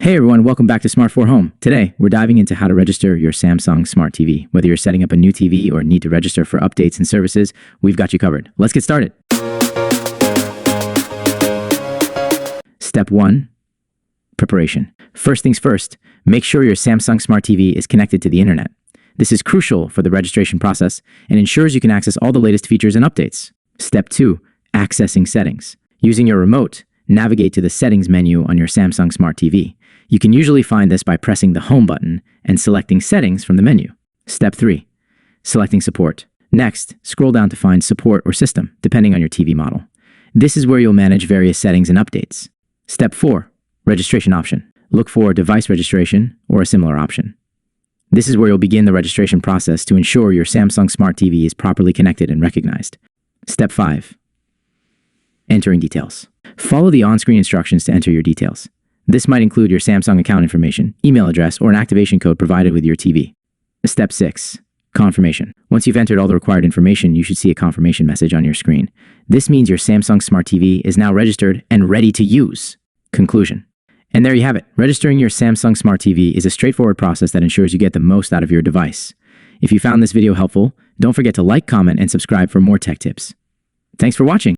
Hey everyone, welcome back to Smart 4 Home. Today, we're diving into how to register your Samsung Smart TV. Whether you're setting up a new TV or need to register for updates and services, we've got you covered. Let's get started. Step 1. Preparation. First things first, make sure your Samsung Smart TV is connected to the internet. This is crucial for the registration process and ensures you can access all the latest features and updates. Step 2. Accessing settings. Using your remote, navigate to the settings menu on your Samsung Smart TV. You can usually find this by pressing the Home button and selecting Settings from the menu. Step 3. Selecting Support. Next, scroll down to find Support or System, depending on your TV model. This is where you'll manage various settings and updates. Step 4. Registration option. Look for Device Registration or a similar option. This is where you'll begin the registration process to ensure your Samsung Smart TV is properly connected and recognized. Step 5. Entering details. Follow the on-screen instructions to enter your details. This might include your Samsung account information, email address, or an activation code provided with your TV. Step 6. Confirmation. Once you've entered all the required information, you should see a confirmation message on your screen. This means your Samsung Smart TV is now registered and ready to use. Conclusion. And there you have it. Registering your Samsung Smart TV is a straightforward process that ensures you get the most out of your device. If you found this video helpful, don't forget to like, comment, and subscribe for more tech tips. Thanks for watching.